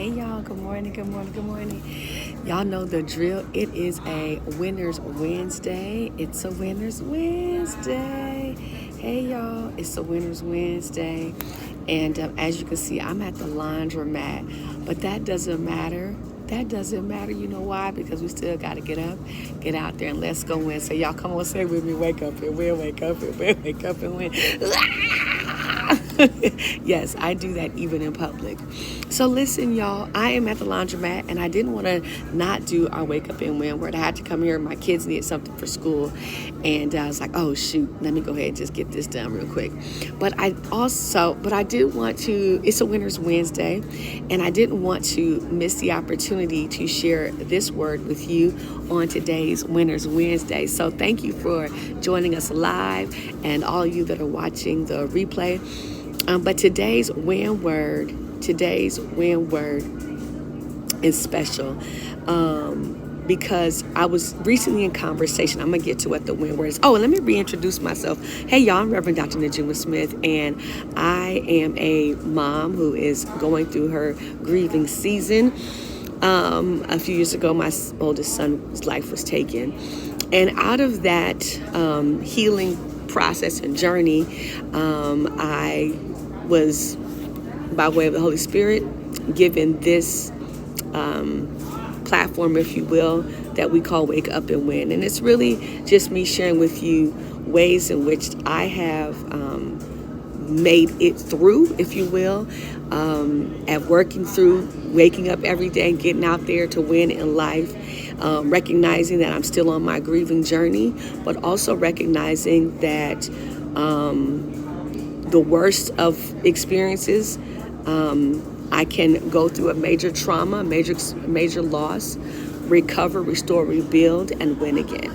Hey y'all, good morning, good morning, good morning. Y'all know the drill. It is a Winners Wednesday. It's a Winners Wednesday. Hey y'all, it's a Winners Wednesday. And as you can see, I'm at the laundromat, but that doesn't matter. That doesn't matter. You know why? Because we still got to get up, get out there, and let's go win. So y'all come on, say with me, wake up and win, wake up and win, wake up and win. Yes, I do that even in public. So listen, y'all, I am at the laundromat and I didn't want to not do our wake up and win word. I had to come here. My kids needed something for school. And I was like, oh, shoot, let me go ahead and just get this done real quick. But I did want to, it's a Winner's Wednesday, and I didn't want to miss the opportunity to share this word with you on today's Winner's Wednesday. So thank you for joining us live and all of you that are watching the replay. But today's win word is special because I was recently in conversation. I'm going to get to what the win word is. Oh, and let me reintroduce myself. Hey, y'all, I'm Reverend Dr. Najuma Smith, and I am a mom who is going through her grieving season. A few years ago, my oldest son's life was taken. And out of that healing process and journey, I was, by way of the Holy Spirit, given this platform, if you will, that we call Wake Up and Win. And it's really just me sharing with you ways in which I have made it through, if you will, at working through, waking up every day and getting out there to win in life, recognizing that I'm still on my grieving journey, but also recognizing that the worst of experiences, I can go through a major trauma, major loss, recover, restore, rebuild, and win again.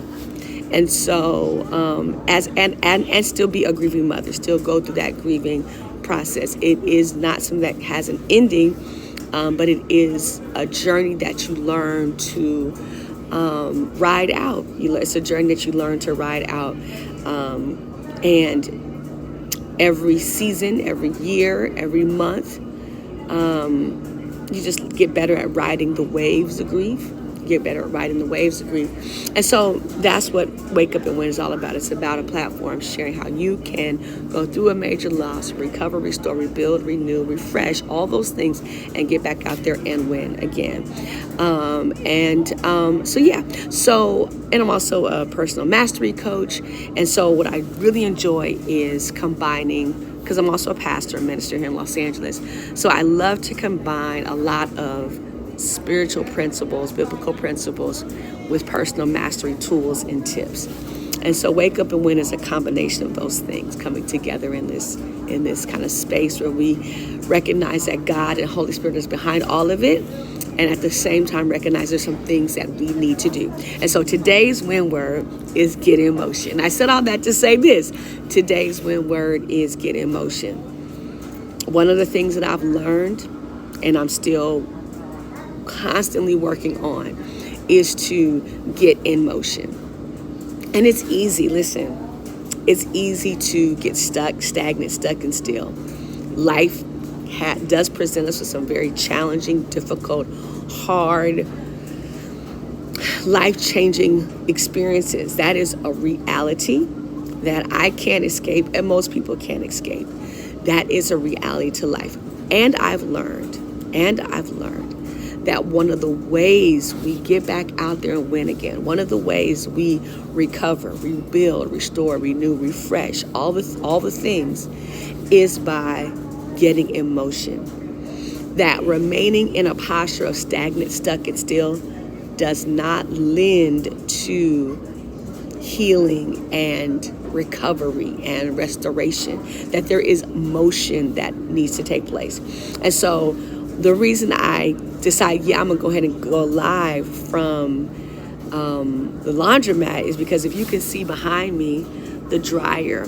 And so, and still be a grieving mother, still go through that grieving process. It is not something that has an ending, but it is a journey that you learn to ride out. It's a journey that you learn to ride out, and every season, every year, every month, you just get better at riding the waves of grief. Get better at riding the waves of grief. And so that's what Wake Up and Win is all about. It's about a platform sharing how you can go through a major loss, recover, restore, rebuild, renew, refresh, all those things, and get back out there and win again. And I'm also a personal mastery coach. And so what I really enjoy is combining, because I'm also a pastor and minister here in Los Angeles. So I love to combine a lot of spiritual principles, biblical principles, with personal mastery tools and tips. And so Wake Up and Win is a combination of those things coming together in this kind of space where we recognize that God and Holy Spirit is behind all of it, and at the same time recognize there's some things that we need to do. And so today's win word is get in motion. I said all that to say this. Today's win word is get in motion. One of the things that I've learned, and I'm still constantly working on, is to get in motion. And it's easy, listen, it's easy to get stuck, stagnant, stuck and still. Life does present us with some very challenging, difficult, hard, life-changing experiences. That is a reality that I can't escape, and most people can't escape. That is a reality to life. And I've learned that one of the ways we get back out there and win again, one of the ways we recover, rebuild, restore, renew, refresh, all the things, is by getting in motion. That remaining in a posture of stagnant, stuck, and still does not lend to healing and recovery and restoration. That there is motion that needs to take place. And so the reason I decided, I'm gonna go ahead and go live from the laundromat is because if you can see behind me, the dryer,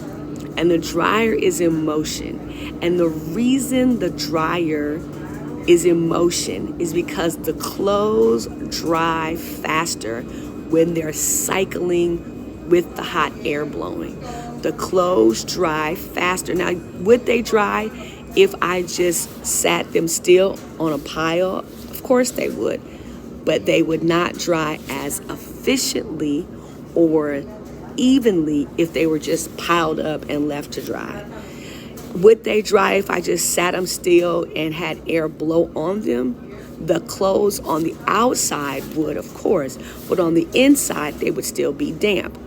and the dryer is in motion. And the reason the dryer is in motion is because the clothes dry faster when they're cycling with the hot air blowing. The clothes dry faster. Now, would they dry If I just sat them still on a pile, of course they would, but they would not dry as efficiently or evenly if they were just piled up and left to dry. Would they dry if I just sat them still and had air blow on them? The clothes on the outside would, of course, but on the inside, they would still be damp.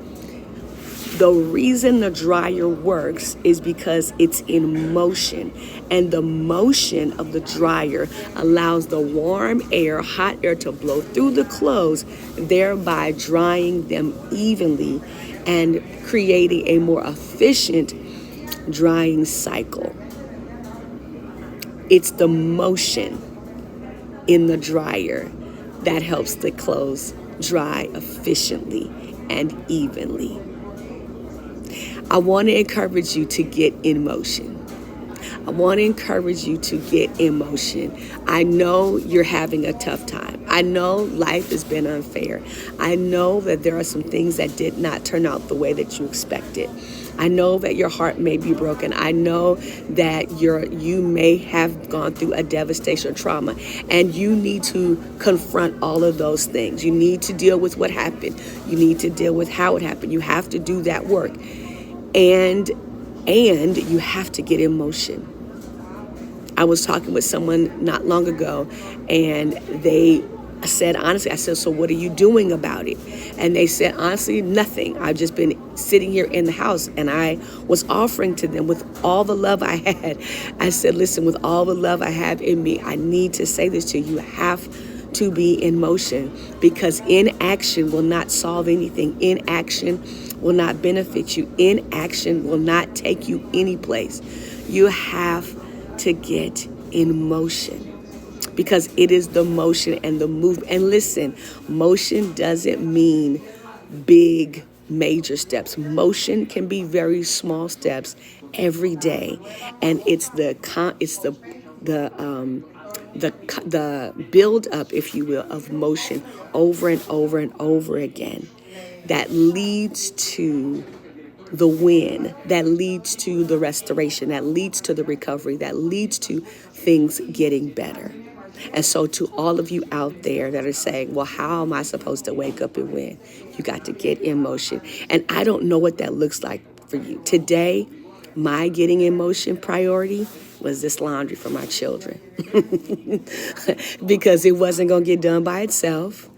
The reason the dryer works is because it's in motion, and the motion of the dryer allows the warm air, hot air to blow through the clothes, thereby drying them evenly and creating a more efficient drying cycle. It's the motion in the dryer that helps the clothes dry efficiently and evenly. I want to encourage you to get in motion. I want to encourage you to get in motion. I know you're having a tough time. I know life has been unfair. I know that there are some things that did not turn out the way that you expected. I know that your heart may be broken. I know that you may have gone through a devastation or trauma, and you need to confront all of those things. You need to deal with what happened. You need to deal with how it happened. You have to do that work. And you have to get in motion. I was talking with someone not long ago, and they said, honestly, I said, so what are you doing about it? And they said, honestly, nothing. I've just been sitting here in the house, and I was offering to them with all the love I had. I said, listen, with all the love I have in me, I need to say this to you. You have to be in motion, because inaction will not solve anything. Inaction will not benefit you. Inaction will not take you any place. You have to get in motion, because it is the motion and the movement. And listen, motion doesn't mean big major steps. Motion can be very small steps every day, and it's the build up, if you will, of motion over and over and over again that leads to the win, that leads to the restoration, that leads to the recovery, that leads to things getting better. And so to all of you out there that are saying, well, how am I supposed to wake up and win? You got to get in motion. And I don't know what that looks like for you. Today, my getting in motion priority was this laundry for my children because it wasn't going to get done by itself.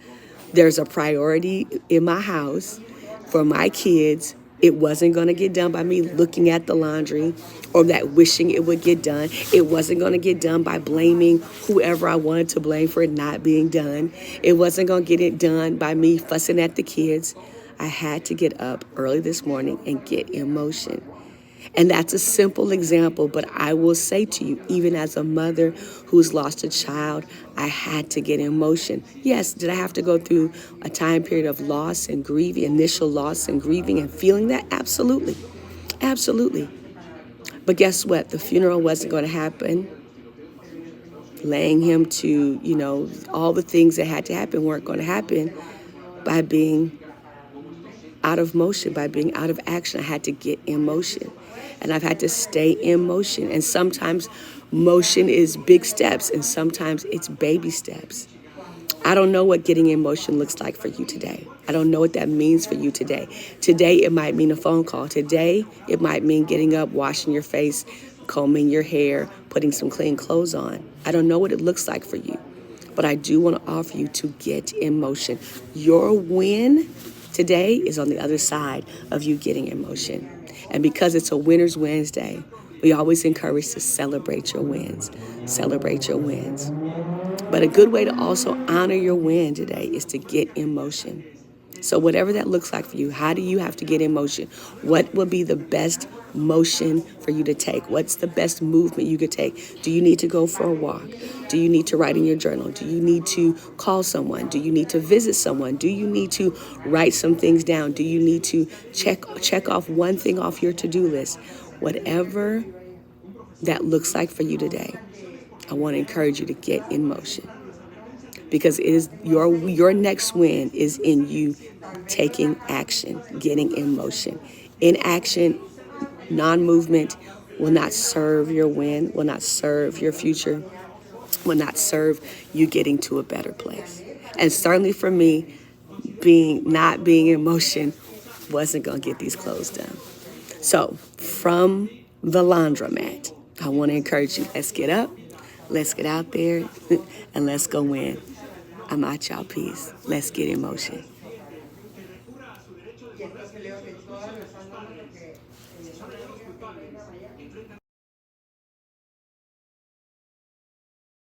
There's a priority in my house for my kids. It wasn't going to get done by me looking at the laundry or that wishing it would get done. It wasn't going to get done by blaming whoever I wanted to blame for it not being done. It wasn't going to get it done by me fussing at the kids. I had to get up early this morning and get in motion. And that's a simple example, but I will say to you, even as a mother who's lost a child, I had to get in motion. Yes, did I have to go through a time period of loss and grieving, initial loss and grieving and feeling that? Absolutely. Absolutely. But guess what? The funeral wasn't going to happen. Laying him to, all the things that had to happen weren't going to happen by being out of motion, by being out of action. I had to get in motion. And I've had to stay in motion. And sometimes motion is big steps, and sometimes it's baby steps. I don't know what getting in motion looks like for you today. I don't know what that means for you today. Today, it might mean a phone call. Today, it might mean getting up, washing your face, combing your hair, putting some clean clothes on. I don't know what it looks like for you, but I do want to offer you to get in motion. Your win today is on the other side of you getting in motion. And because it's a Winner's Wednesday, we always encourage to celebrate your wins. Celebrate your wins. But a good way to also honor your win today is to get in motion. So whatever that looks like for you, how do you have to get in motion? What will be the best motion for you to take? What's the best movement you could take? Do you need to go for a walk? Do you need to write in your journal? Do you need to call someone? Do you need to visit someone? Do you need to write some things down? Do you need to check off one thing off your to-do list? Whatever that looks like for you today, I want to encourage you to get in motion, because it is your next win is in you taking action, getting in motion. Inaction, non-movement will not serve your win, will not serve your future, will not serve you getting to a better place. And certainly for me, not being in motion wasn't going to get these clothes done. So from the laundromat, I want to encourage you, let's get up, let's get out there, and let's go win. I'm out, y'all. Peace. Let's get in motion.